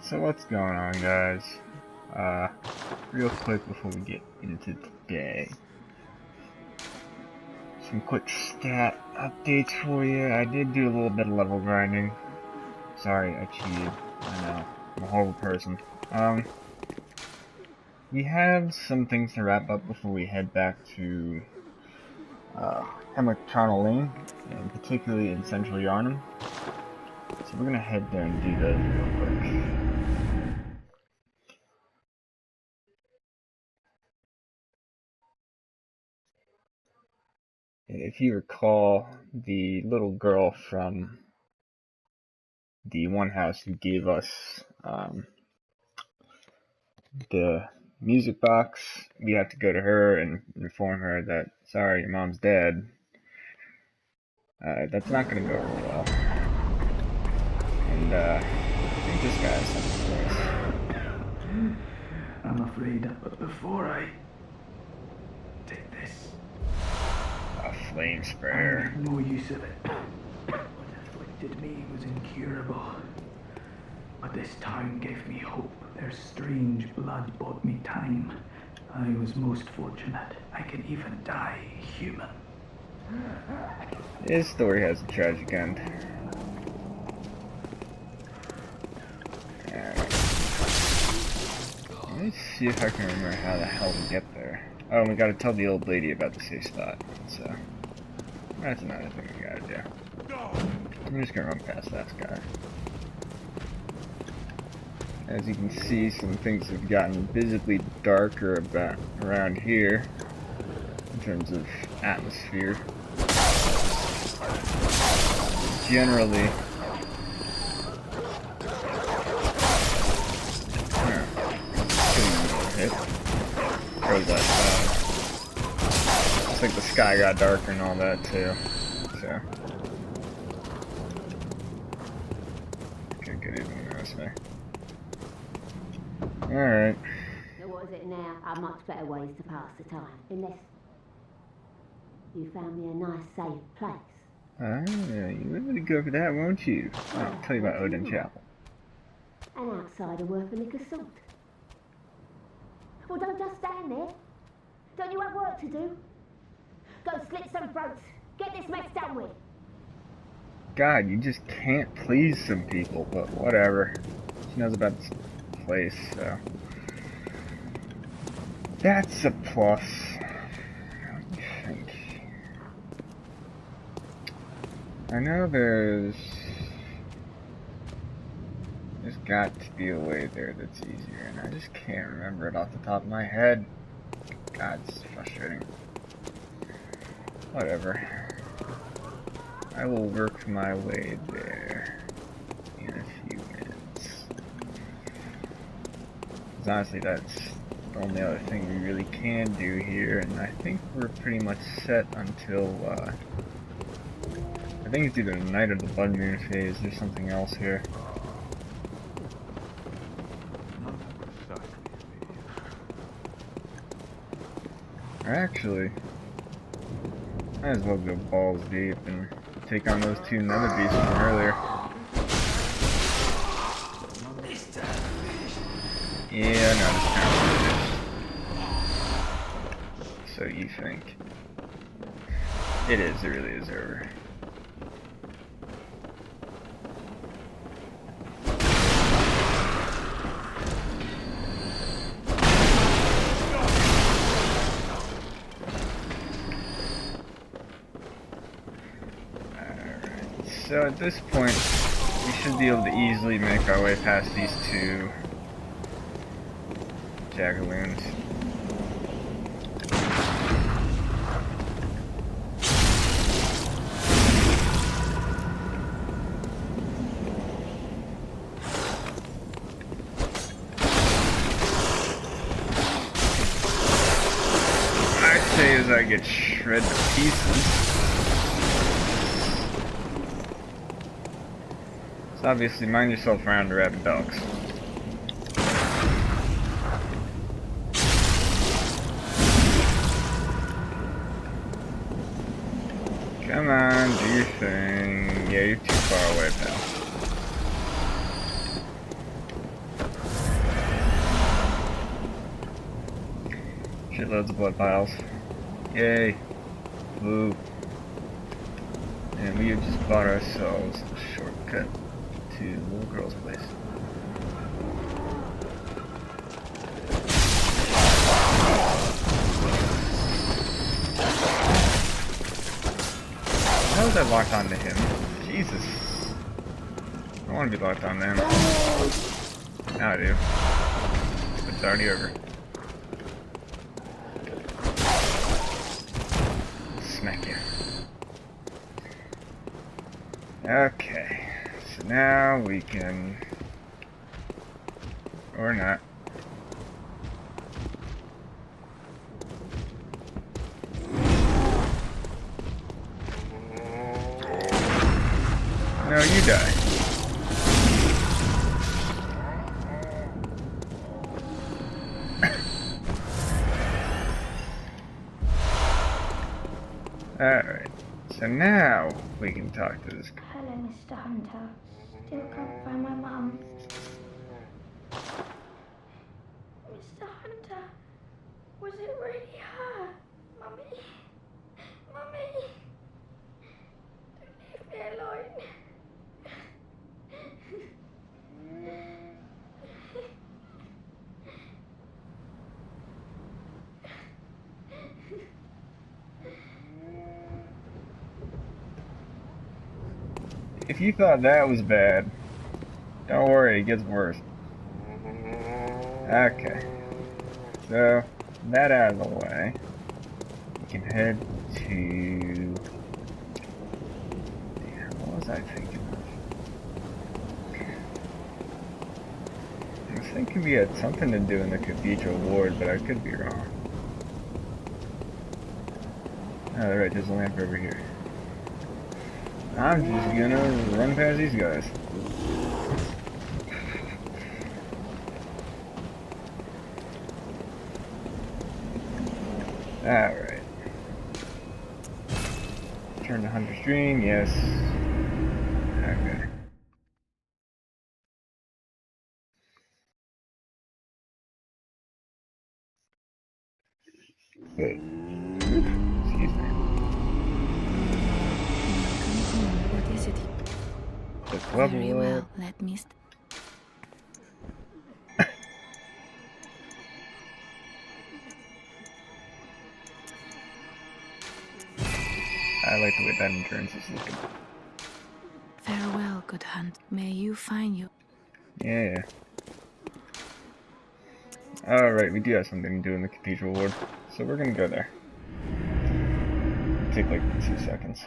So what's going on, guys? Real quick before we get into today, some quick stat updates for you. I did do a little bit of level grinding. Sorry, I cheated. I know, I'm a horrible person. We have some things to wrap up before we head back to Hemwick Charnel Lane, and particularly in Central Yarnum. So we're gonna head there and do those real quick. If you recall, the little girl from the one house who gave us the music box, we have to go to her and inform her that, sorry, your mom's dead. That's not going to go real well. And I think this guy has something for us. I'm afraid, but before I take this, A flame sprayer. I make no use of it. What afflicted me was incurable. But this town gave me hope. Their strange blood bought me time. I was most fortunate. I can even die human. His story has a tragic end. Let me see if I can remember how the hell to get there. Oh, and we gotta tell the old lady about the safe spot, so that's another thing we gotta do. I'm just gonna run past that guy. As you can see, some things have gotten visibly darker around here in terms of atmosphere. Generally, looks like the sky got darker and all that too. So can't get even this way. Alright. So what is it now? Are much better ways to pass the time. Unless you found me a nice safe place. Ah, you would go for that, won't you? I'll tell you about Odin Chapel. An outsider worth a lick of salt. Well, don't just stand there. Don't you have work to do? Go slit some throats. Get this mess done with. God, you just can't please some people, but whatever. She knows about this place, so that's a plus. What do you think? I know there's got to be a way there that's easier, and I just can't remember it off the top of my head. God, it's frustrating. Whatever. I will work my way there in a few minutes. Because honestly, that's the only other thing we really can do here, and I think we're pretty much set until, I think it's either the night or the blood moon phase. There's something else here. Actually, might as well go balls deep and take on those two nether beasts from earlier. Yeah, no, this town's finished. So you think. It is, it really is over. So at this point, we should be able to easily make our way past these two jagaloons. I'd say as I get shredded to pieces. Obviously, mind yourself around the rabid dogs. Come on, do your thing. Yeah, you're too far away, pal. Shitloads of blood piles. Yay. Woo. And we have just bought ourselves a shortcut to the little girl's place. How was I locked onto him? Jesus. I don't want to be locked on them. Now I do. It's already over. Smack you. Okay. So now we can... Or not. No, you die. Alright, so now we can talk to this guy. Hello, Mr. Hunter. Still can't find my mum. Mr. Hunter, was it really her? Mummy? Mummy? Don't leave me alone. If you thought that was bad, don't worry, it gets worse. Okay. So, that out of the way, we can head to... Damn, what was I thinking of? I was thinking we had something to do in the Cathedral Ward, but I could be wrong. Oh, right, there's a lamp over here. I'm just gonna run past these guys. Alright. Turn to Hunter's Dream, yes. Okay. Wait. Excuse me. What is it? Just level Very up. well. Let me. I like the way that endurance is looking. Farewell, good hunt. May you find you. Yeah. Alright, we do have something to do in the Cathedral Ward, so we're gonna go there. Take like 2 seconds.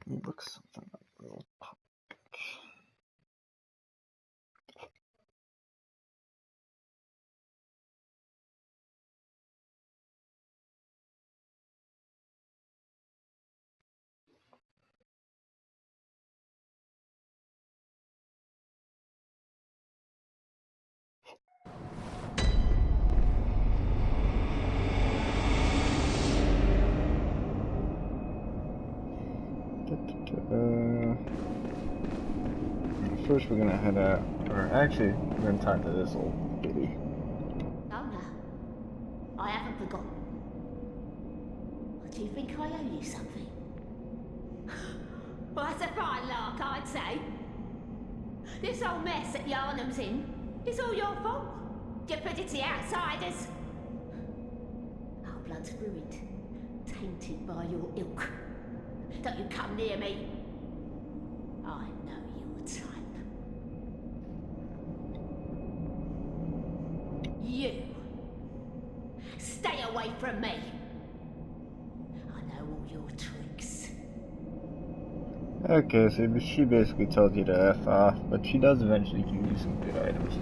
It looks something like a little pop. First we're gonna head out, or actually, we're gonna talk to this old biddy. Oh no, I haven't forgotten. Do you think I owe you something? Well, that's a fine lark, I'd say. This whole mess that Yarnum's in is all your fault. You put it to the outsiders. Our blood's ruined, tainted by your ilk. Don't you come near me. I know your type. You stay away from me. I know all your tricks. Okay, so she basically told you to F off, but she does eventually give you some good items.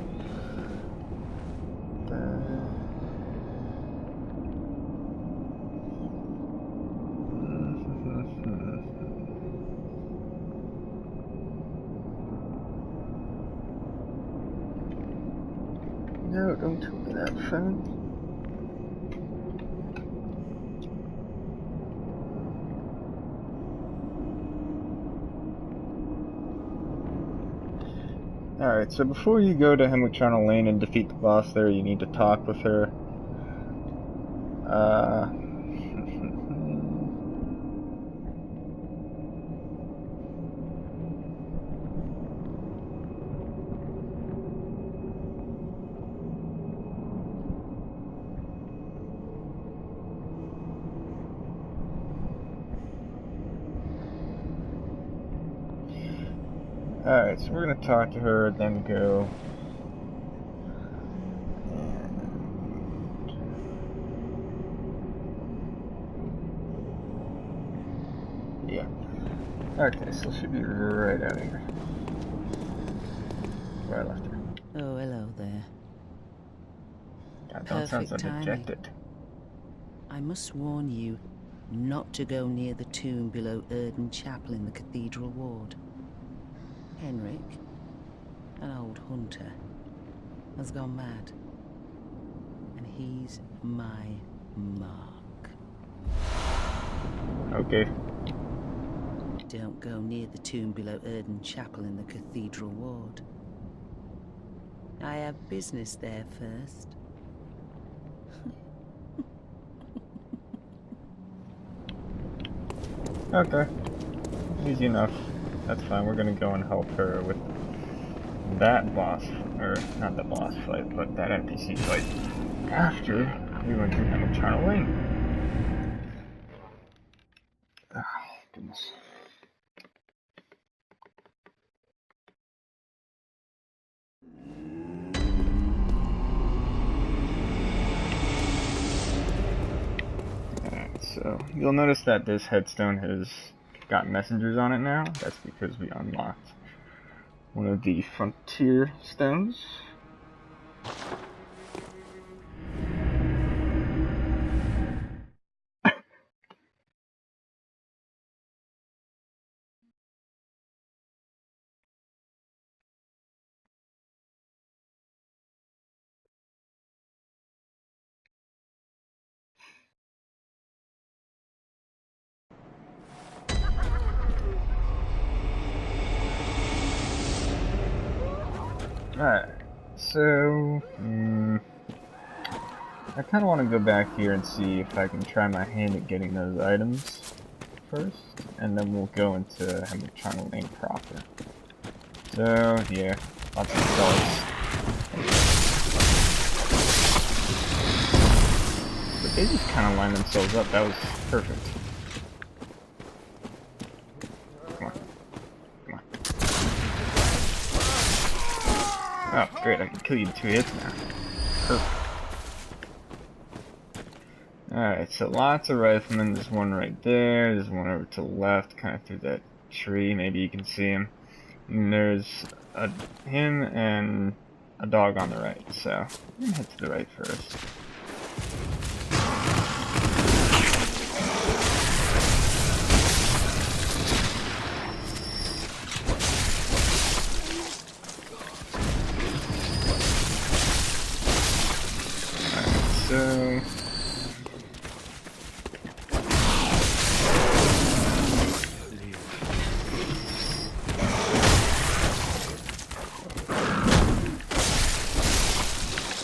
No, don't tell me that, friend. Alright, so before you go to Hemwick Charnel Lane and defeat the boss there, you need to talk with her. Alright, so we're gonna talk to her, then go. And yeah. Okay, so she'll be right out here. Where I left her. Oh, hello there. God, don't sound so Perfect timing. dejected. I must warn you not to go near the tomb below Erden Chapel in the Cathedral Ward. Henrik, an old hunter, has gone mad. And he's my mark. Okay. Don't go near the tomb below Erden Chapel in the Cathedral Ward. I have business there first. Okay. Easy enough. That's fine. We're gonna go and help her with that boss, or not the boss fight, but that NPC fight after we went through Hemwick Charnel Lane. Ah, goodness. Alright, so you'll notice that this headstone has got messengers on it now. That's because we unlocked one of the frontier stones. Alright, so I kind of want to go back here and see if I can try my hand at getting those items first, and then we'll go into Hemwick Charnel Lane proper. So, yeah, lots of dogs. But they just kind of line themselves up. That was perfect. Oh, great, I can kill you in 2 hits now. Perfect. Alright, so lots of riflemen. There's one right there. There's one over to the left, kind of through that tree. Maybe you can see him. And there's him and a dog on the right. So, I'm going to head to the right first. So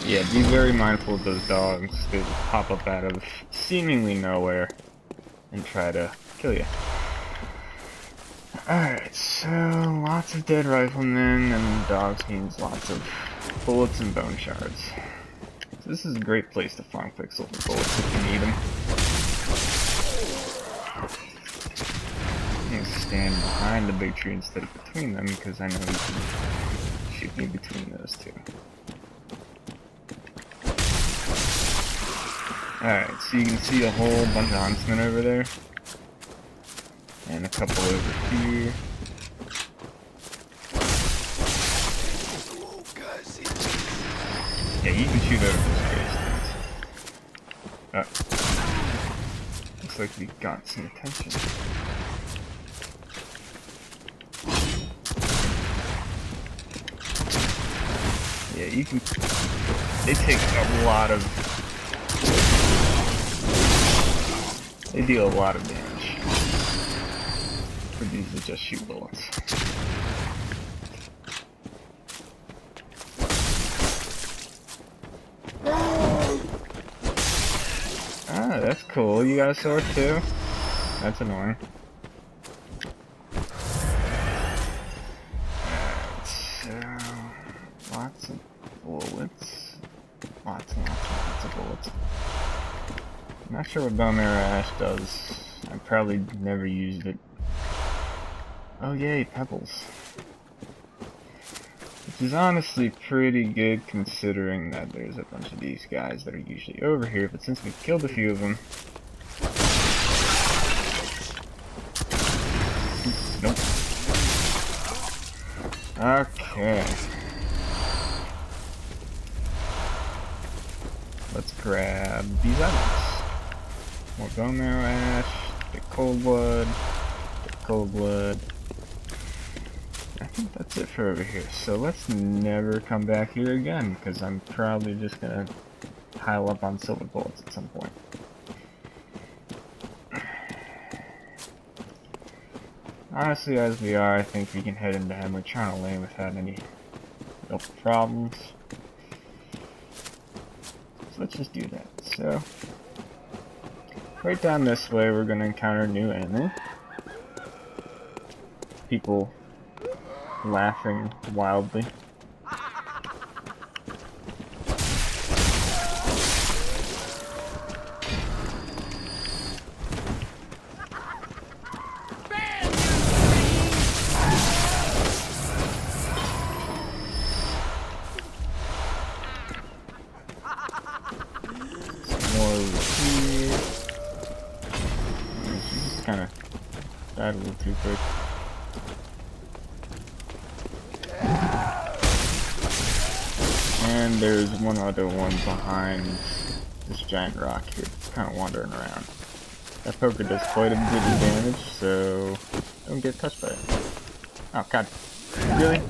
yeah, be very mindful of those dogs. They will pop up out of seemingly nowhere and try to kill you. Alright, so lots of dead riflemen, and dogs means lots of bullets and bone shards. So this is a great place to farm quick silver bullets if you need them. I'm gonna stand behind the big tree instead of between them, because I know you can shoot me between those two. Alright, so you can see a whole bunch of huntsmen over there. And a couple over here. Yeah, you can shoot over this base. Looks like we got some attention. Yeah, you can... They take a lot of... They deal a lot of damage. For these that just shoot bullets. cool. You got a sword too? That's annoying. Alright, so lots of bullets. Lots of bullets. I'm not sure what bone marrow ash does. I probably never used it. Oh yay, pebbles. Which is honestly pretty good considering that there's a bunch of these guys that are usually over here, but since we've killed a few of them... Nope. Okay. Let's grab these items. More bone marrow ash, get cold blood, I think that's it for over here. So let's never come back here again, because I'm probably just gonna pile up on silver bullets at some point. Honestly, as we are, I think we can head into Hemwick Charnel Lane without any real problems. So let's just do that. So, right down this way, we're gonna encounter a new enemy. People laughing wildly. More over here. She just kind of died a little too quick. And there's one other one behind this giant rock here, kind of wandering around. That poker does quite a bit of damage, so don't get touched by it. Oh god, really?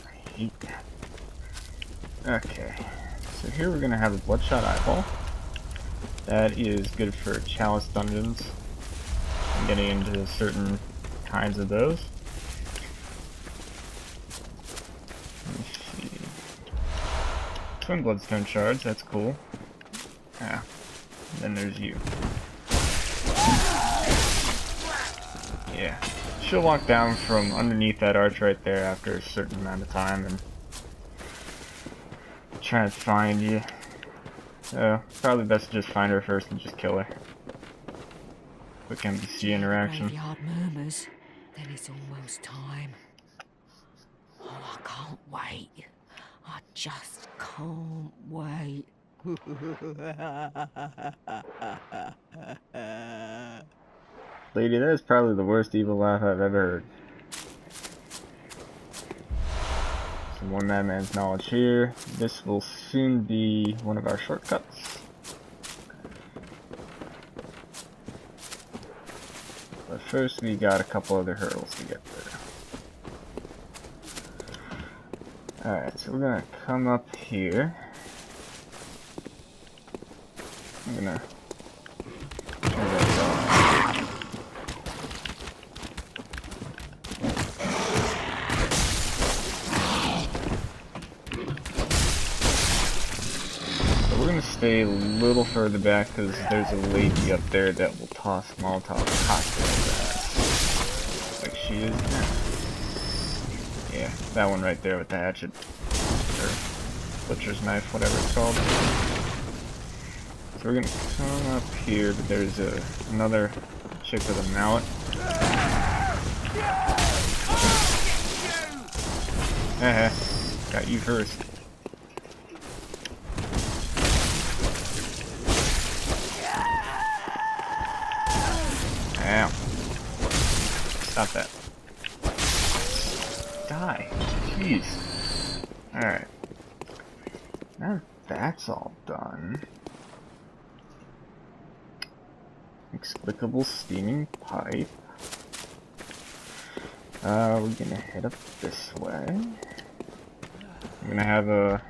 I hate that. Okay, so here we're gonna have a bloodshot eyeball. That is good for chalice dungeons and getting into certain kinds of those. Let me see. Twin bloodstone shards, that's cool. Yeah. And then there's you. Yeah. She'll walk down from underneath that arch right there after a certain amount of time and try to find you. So probably best to just find her first and just kill her. Quick NPC interaction. Graveyard murmurs. Then it's almost time. Oh, I can't wait. I just can't wait. Lady, that is probably the worst evil laugh I've ever heard. So more madman's knowledge here. This will soon be one of our shortcuts. But first we got a couple other hurdles to get there. Alright, so we're gonna come up here. I'm gonna turn that off. So we're gonna stay a little further back because there's a lady up there that will toss Molotov cocktails at us. Like she is now. Yeah, that one right there with the hatchet. Or butcher's knife, whatever it's called. So we're gonna come up here, but there's another chick with a mallet. Got you first. Ow. Stop that. Die. Jeez. Alright. Now that's all done. Explicable steaming pipe. We're gonna head up this way. We're gonna have a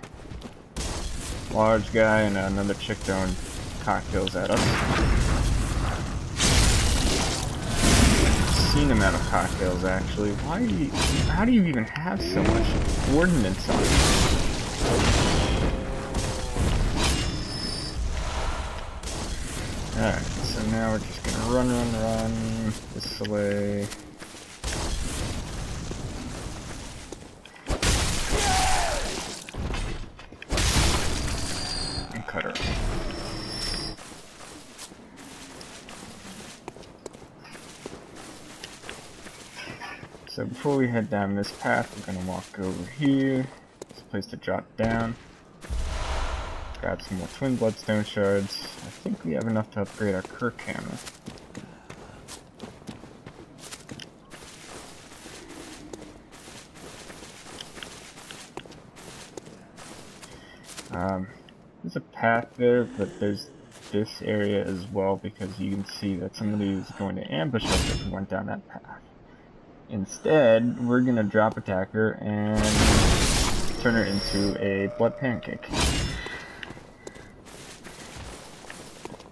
large guy and another chick throwing cocktails at us. Obscene amount of cocktails, actually. How do you even have so much ordnance on you? Alright, so now we're just gonna run this way. And cut her. So before we head down this path, we're gonna walk over here. It's a place to drop down. Grab some more twin bloodstone shards. I think we have enough to upgrade our Kirk hammer. There's a path there, but there's this area as well, because you can see that somebody is going to ambush us if we went down that path. Instead, we're gonna drop attack her and turn her into a blood pancake.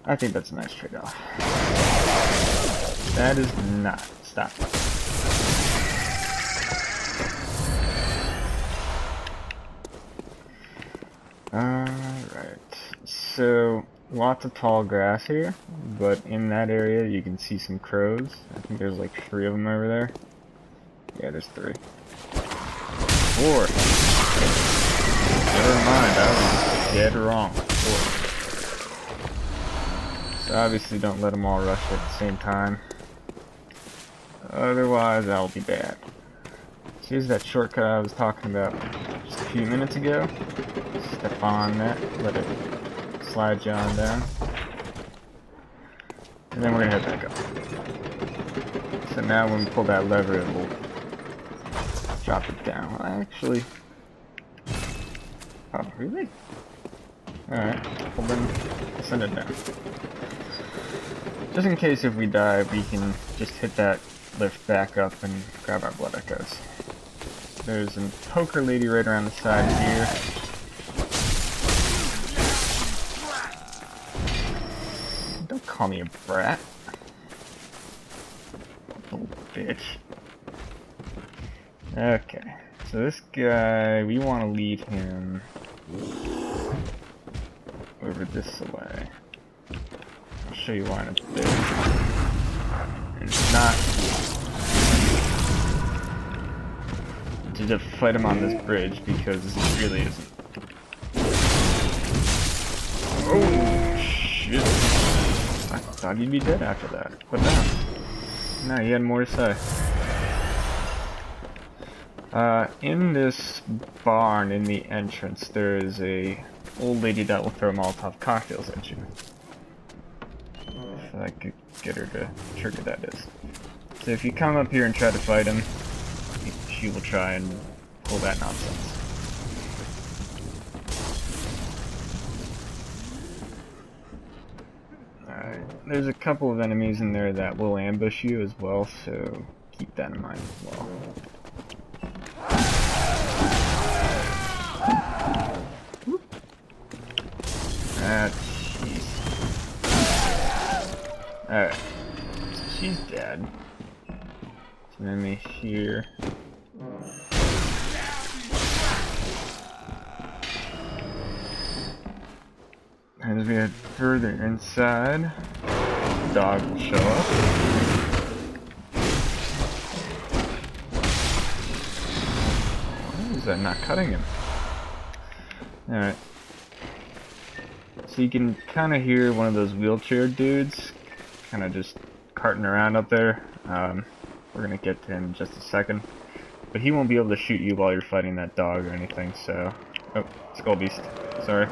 I think that's a nice trade-off. That is not. Stop. Alright. So, lots of tall grass here, but in that area you can see some crows. I think there's like 3 of them over there. Yeah, there's 3. 4. Never mind, I was dead wrong. 4. So obviously don't let them all rush at the same time. Otherwise, that'll be bad. So here's that shortcut I was talking about just a few minutes ago. Step on that, let it slide you on down. And then we're gonna head back up. So now when we pull that lever, it will drop it down. Well, actually... Oh, really? Alright, well then, send it down. Just in case if we die, we can just hit that lift back up and grab our blood echoes. There's a poker lady right around the side here. Don't call me a brat. Little bitch. Okay, so this guy, we want to lead him over this way. I'll show you why in a bit. And it's not to just fight him on this bridge, because it really isn't. Oh shit! I thought he'd be dead after that, but no, he had more to say. In this barn in the entrance, there is a old lady that will throw Molotov cocktails at you. If I could get her to trigger that is. So if you come up here and try to fight him, she will try and pull that nonsense. Alright, there's a couple of enemies in there that will ambush you as well, so keep that in mind as well. Ah, jeez. Alright, so she's dead. There's an enemy here. And as we head further inside, the dog will show up. Why is that not cutting him? Alright. So you can kind of hear one of those wheelchair dudes kind of just carting around up there. We're going to get to him in just a second. But he won't be able to shoot you while you're fighting that dog or anything, so... Oh, Skull Beast. Sorry.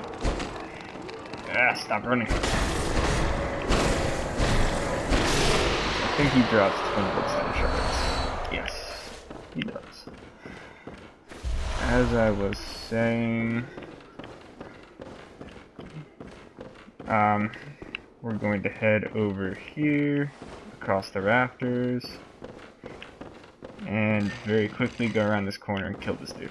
Ah, stop running. I think he drops twin bloodstone shards. Yes, he does. As I was saying... we're going to head over here, across the rafters, and very quickly go around this corner and kill this dude.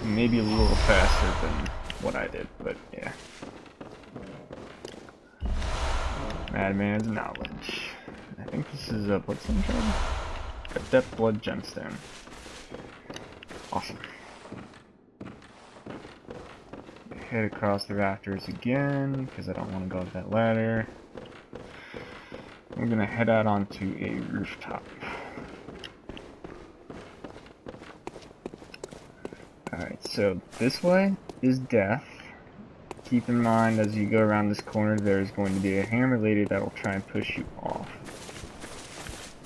Maybe a little faster than what I did, but yeah. Madman's knowledge. I think this is a bloodstone shard. A depth blood gemstone. Awesome. Head across the rafters again, because I don't want to go up that ladder. We're gonna head out onto a rooftop. Alright, so this way is death. Keep in mind as you go around this corner there's going to be a hammer lady that will try and push you off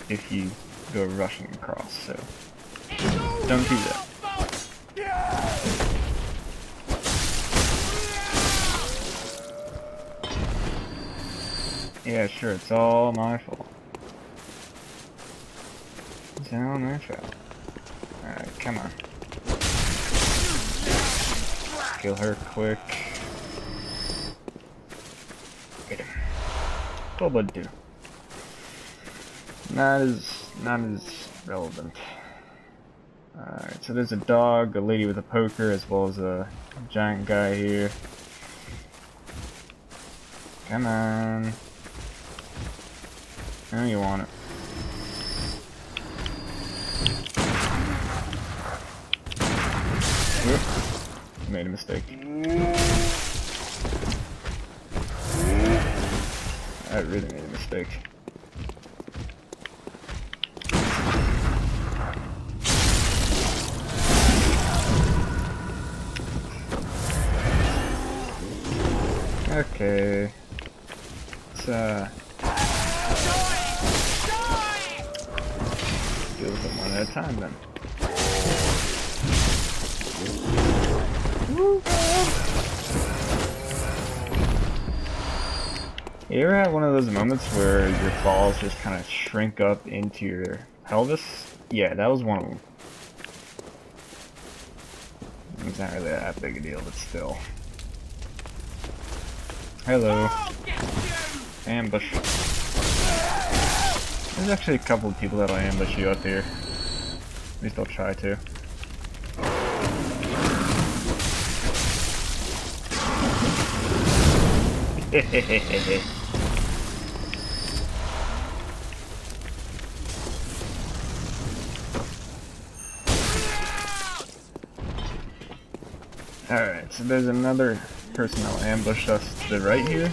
if you go rushing across, so don't do that. Yeah, sure, it's all my fault. It's all my fault. Alright, come on. Kill her quick. Get him. Full blood too. Not as relevant. Alright, so there's a dog, a lady with a poker, as well as a giant guy here. Come on. Now you want it. Oop. Made a mistake. I really made a mistake. Okay. Let's deal with them one at a time then. You ever had one of those moments where your balls just kind of shrink up into your pelvis? Yeah, that was one of them. It's not really that big a deal, but still. Hello. Ambush. There's actually a couple of people that'll ambush you up here. At least I'll try to. Alright, so there's another person that'll ambush us to the right here.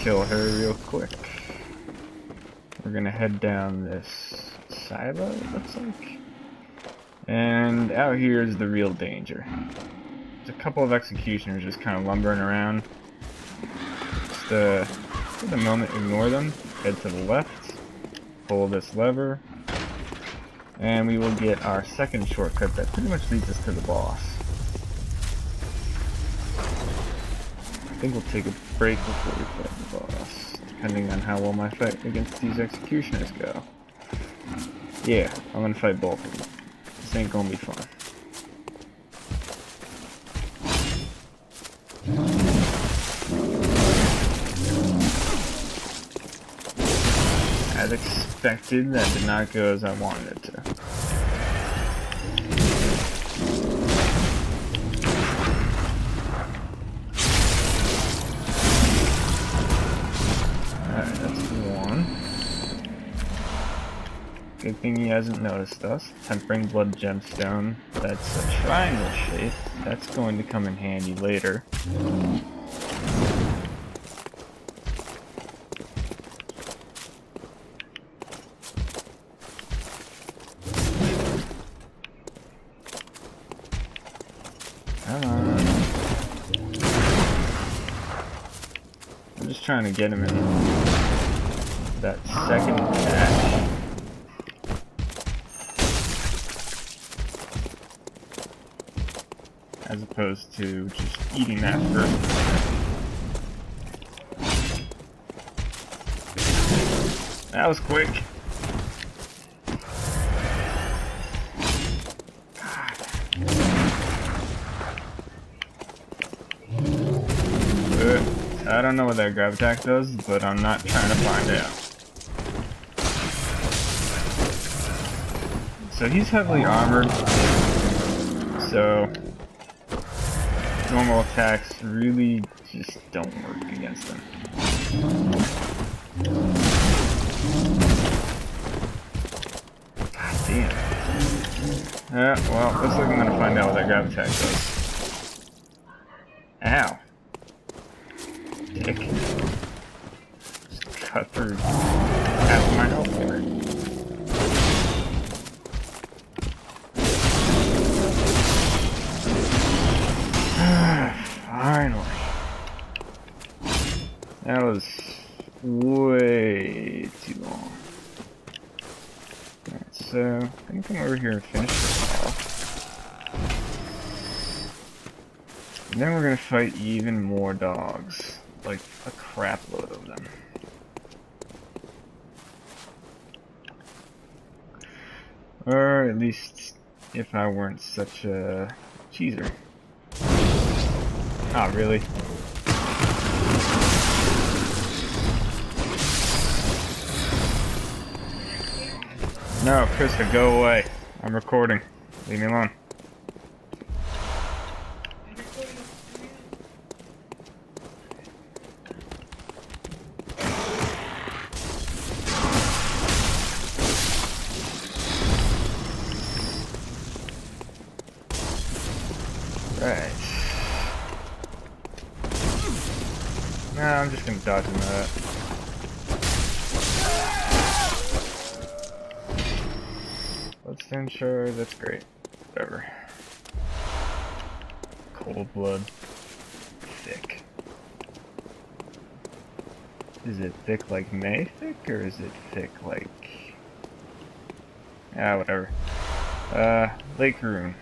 Kill her real quick. We're gonna head down this silo, it looks like. And out here is the real danger. There's a couple of executioners just kind of lumbering around. Just for the moment, ignore them. Head to the left. Pull this lever. And we will get our second shortcut that pretty much leads us to the boss. I think we'll take a break before we fight the boss, depending on how well my fight against these executioners go. Yeah, I'm gonna fight both of them. This ain't gonna be fun. As expected, that did not go as I wanted it to. Alright, that's one. Good thing he hasn't noticed us. Tempering blood gemstone. That's a triangle shape. That's going to come in handy later. Come on. I'm just trying to get him in that second dash. As opposed to just eating that first. That was quick. I don't know what that grab attack does, but I'm not trying to find out. So he's heavily armored, so normal attacks really just don't work against him. God damn. Yeah, well, looks like I'm gonna find out what that grab attack does. Ow. Dick. Just cut through half of my health there. Finally. That was way too long. Alright, so I'm gonna come over here and finish this off. And then we're gonna fight even more dogs. Like a crap load of them. Or at least if I weren't such a cheeser. Oh, really? No, Krista, go away. I'm recording. Leave me alone. Right. No, I'm just gonna dodge into that. Bloodstone shard, that's great. Whatever. Cold blood. Thick. Is it thick like May thick, or is it thick like... Ah, whatever. Lake Rune.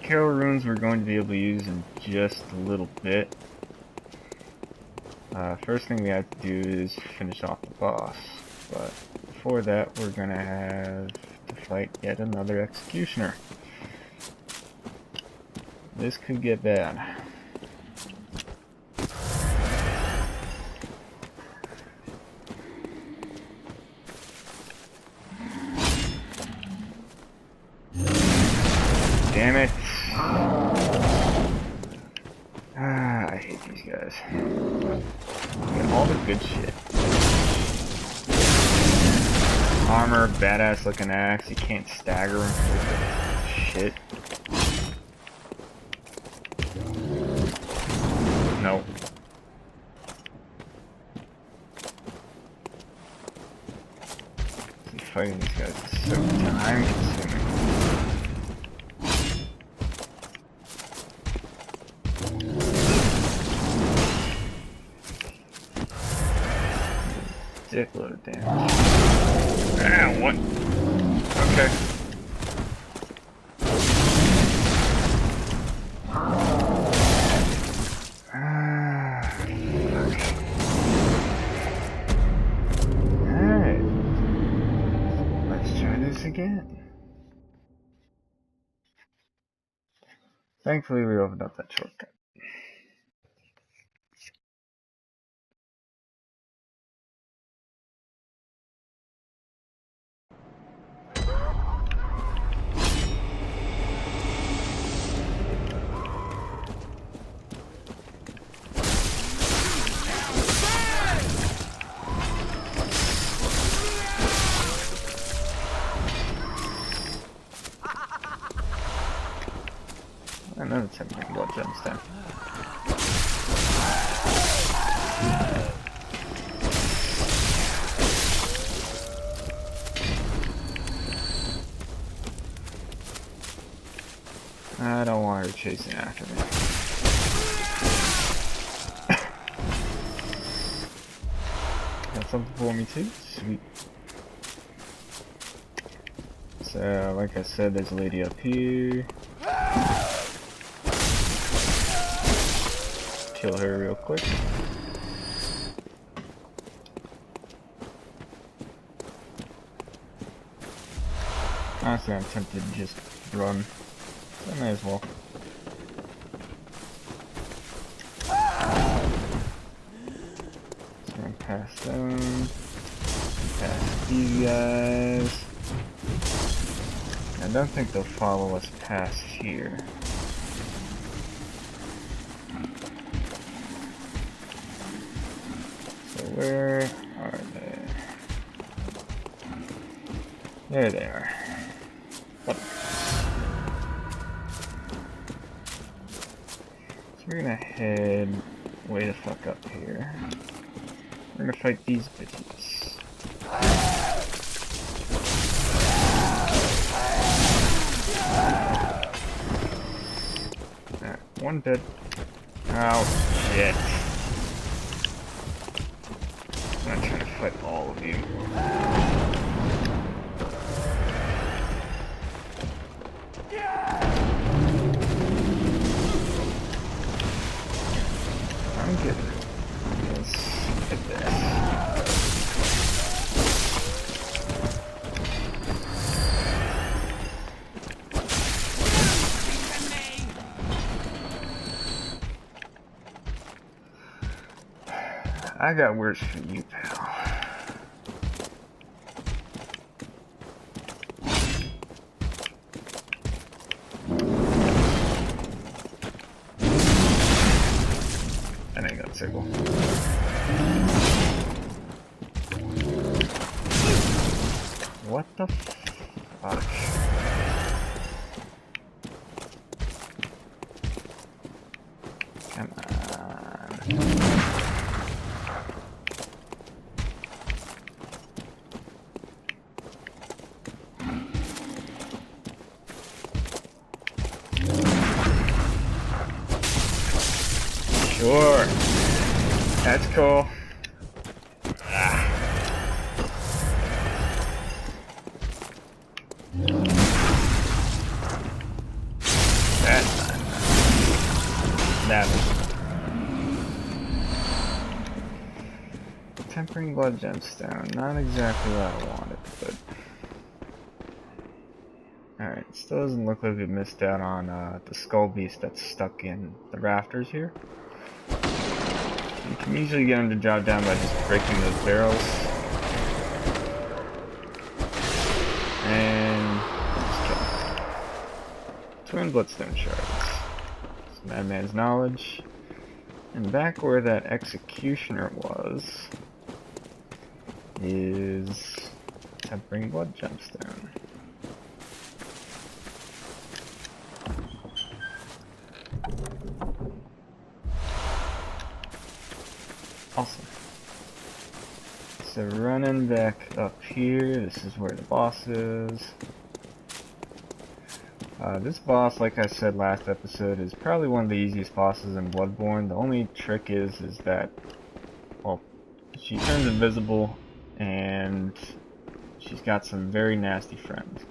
Carol runes we're going to be able to use in just a little bit. First thing we have to do is finish off the boss, but before that we're gonna have to fight yet another executioner. This could get bad. Damn it. I hate these guys. Get all the good shit. Armor, badass looking axe, you can't stagger him with the shit. Nope. Fighting these guys is so time consuming. Dickload of damage. Ah, what? Okay. Fuck. Alright. Let's try this again. Thankfully, we opened up that shortcut. Another 10 blood gemstone. I don't want her chasing after me. Got something for me too? Sweet. So, like I said, there's a lady up here. Kill her real quick. Honestly, I'm tempted to just run. So I may as well. So I'm past them. Past these guys. I don't think they'll follow us past here. Where are they? There they are. What? So we're gonna head way the fuck up here. We're gonna fight these bitches. Alright, one dead. Oh shit. I'm trying to fight all of you. I'm getting this. Get this. I got words for you, pal. That ain't gonna tickle. What the fuck? Come on. Sure. That's cool. Ah. That's not enough. That was tempering blood gemstone. Not exactly what I wanted, but alright, still doesn't look like we missed out on the skull beast that's stuck in the rafters here. You can usually get him to drop down by just breaking those barrels. And just kill him. Twin bloodstone shards. It's Madman's knowledge. And back where that executioner was is tempering blood gemstone. Awesome. So running back up here, this is where the boss is. This boss, like I said last episode, is probably one of the easiest bosses in Bloodborne. The only trick is that, well, she turns invisible and she's got some very nasty friends.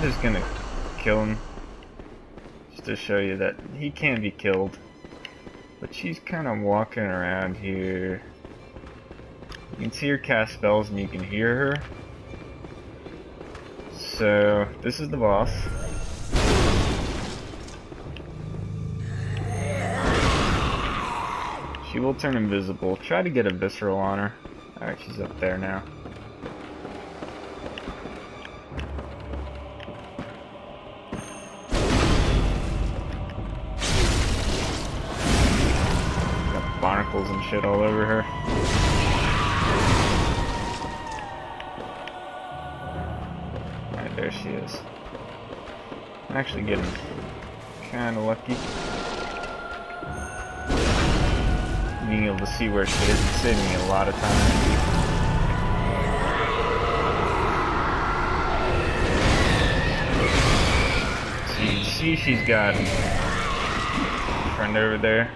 Just gonna kill him just to show you that he can be killed, but she's kind of walking around here. You can see her cast spells and you can hear her. So this is the boss. She will turn invisible. Try to get a visceral on her. Alright, she's up there now. Barnacles and shit all over her. Alright, there she is. I'm actually getting kinda lucky. Being able to see where she is and saving me a lot of time. So you can see she's got a friend over there.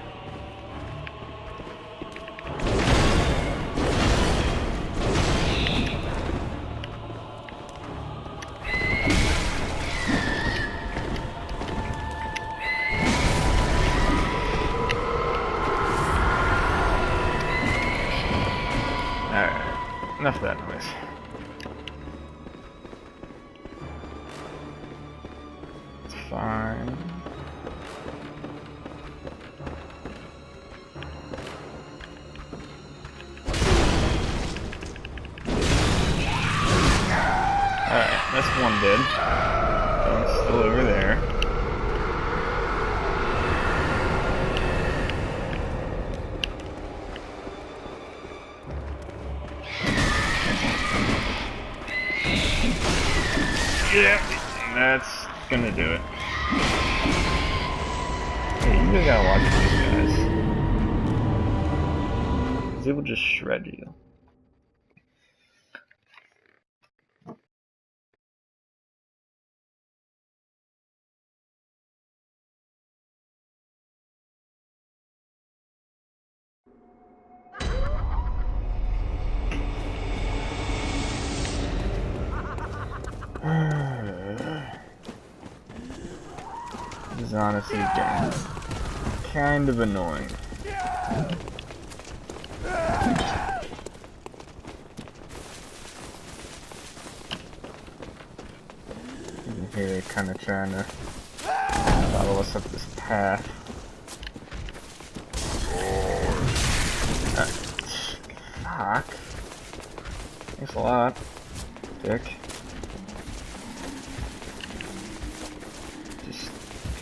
Enough of that noise. It's fine. dead. It's still over there. Yeah, that's gonna do it. Hey, you really gotta watch these guys. Because they will just shred you. This is honestly getting kind of annoying. You can hear it kind of trying to follow us up this path. Fuck. Thanks a lot, Dick.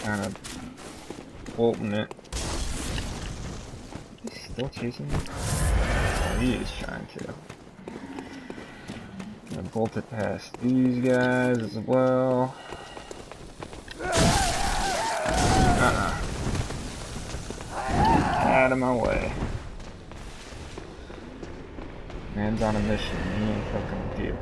Kind of bolting it. He's still chasing me? Oh, he is trying to. Gonna bolt it past these guys as well. Out of my way. Man's on a mission. He ain't fucking with you.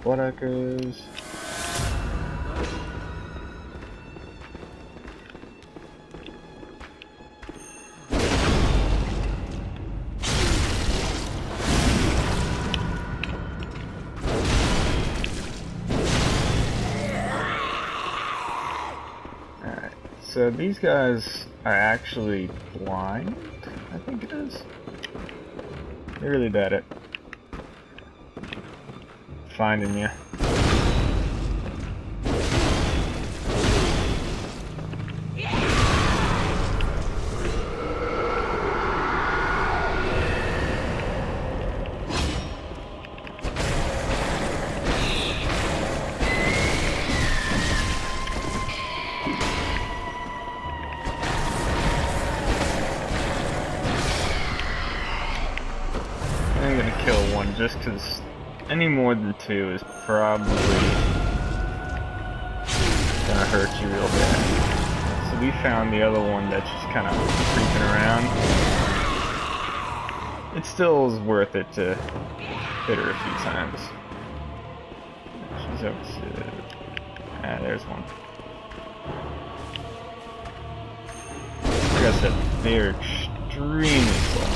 Blood echoes. Alright, so these guys are actually blind, I think it is. They're really bad at finding you. I'm gonna kill one just because any more than two is probably gonna hurt you real bad. So we found the other one that's just kind of creeping around. It still is worth it to hit her a few times. She's up to... Ah, there's one. Like I said, they are extremely slow.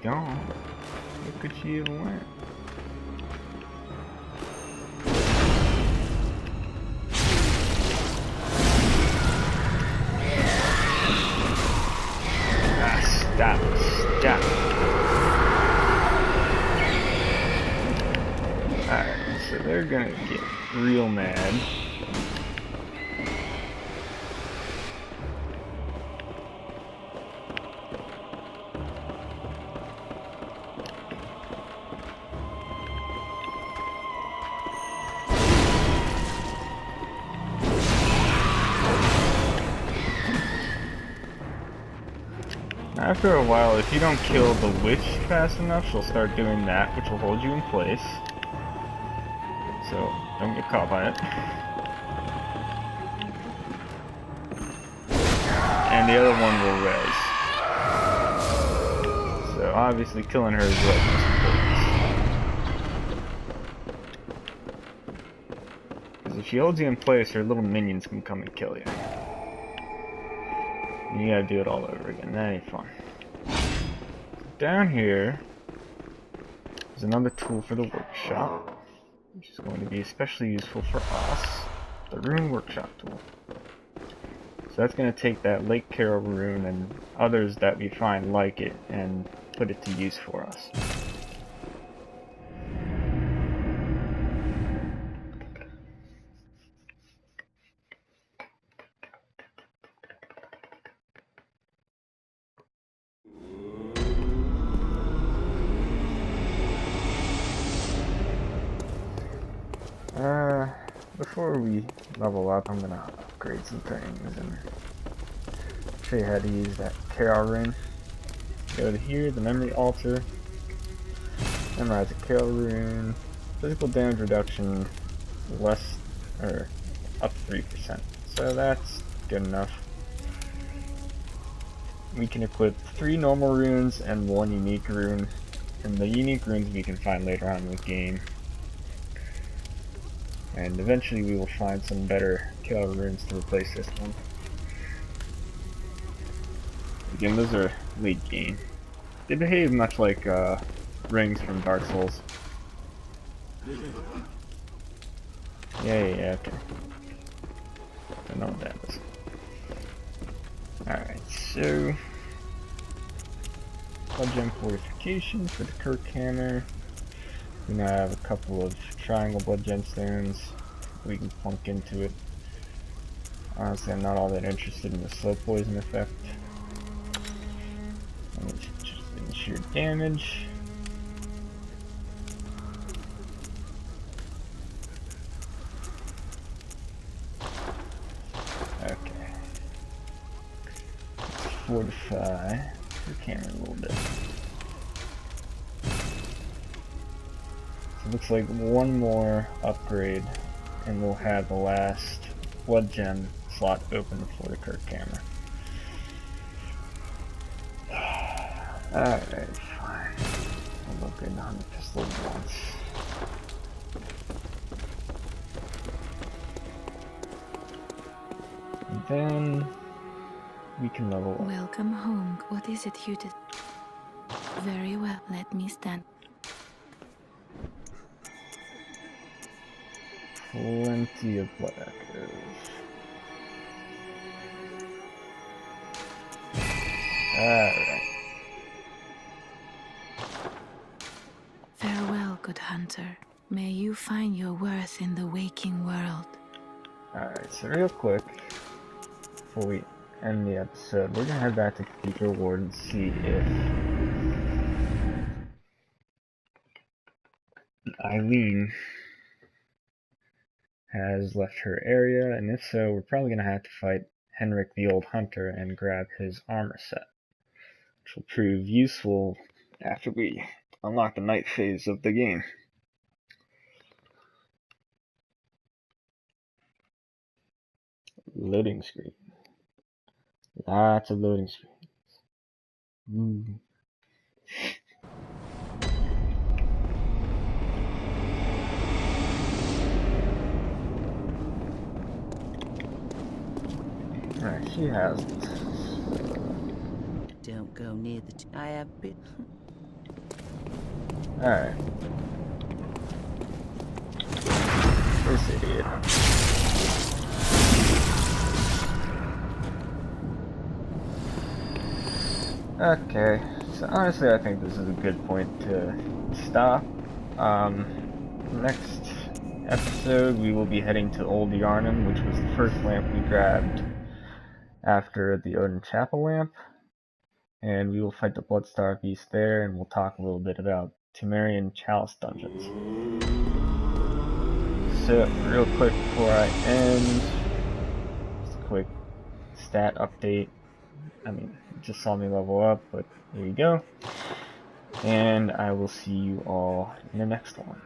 Gone. Where could she even went? Ah, stop. Stop. Alright, so they're gonna get real mad. After a while, if you don't kill the witch fast enough, she'll start doing that, which will hold you in place. So, don't get caught by it. And the other one will res. So, obviously, killing her is what most important. Because if she holds you in place, her little minions can come and kill you. And you gotta do it all over again. That ain't fun. Down here is another tool for the workshop, which is going to be especially useful for us. The rune workshop tool. So that's going to take that Lake Carol rune and others that we find like it and put it to use for us. before we level up, I'm gonna upgrade some things and show you how to use that Carol rune. Go to here, the memory altar, memorize the Carol rune, physical damage reduction less, or up 3%. So that's good enough. We can equip 3 normal runes and 1 unique rune, and the unique runes we can find later on in the game. And eventually we will find some better Carol runes to replace this one. Again, those are late game. They behave much like rings from Dark Souls. Yeah, okay. Don't know what that is. Alright, so blood gem fortification for the Kirk hammer. We now have a couple of triangle blood gemstones we can plunk into it. Honestly, I'm not all that interested in the slow poison effect. I'm interested in sheer damage. Okay. Let's fortify the camera a little bit. So it looks like one more upgrade and we'll have the last blood gem slot open for the Kirk camera. Alright, fine. I'll upgrade the 100 pistol once. And then we can level up. Welcome home. What is it you did? Very well, let me stand. Plenty of blood echoes. Alright. Farewell, good hunter. May you find your worth in the waking world. Alright, so real quick, before we end the episode, we're gonna head back to Cathedral Ward and see if Eileen has left her area, and if so, we're probably gonna have to fight Henrik the Old Hunter and grab his armor set, which will prove useful after we unlock the night phase of the game. Loading screen. Lots of loading screens. Alright, she has it. Don't go near the I have been. Alright. This idiot. Okay, so honestly I think this is a good point to stop. Next episode we will be heading to Old Yarnum, which was the first lamp we grabbed after the Odin Chapel lamp. And we will fight the Bloodstar Beast there, and we'll talk a little bit about Temerian Chalice dungeons. So, real quick before I end, just a quick stat update. I mean, you just saw me level up, but here you go. And I will see you all in the next one.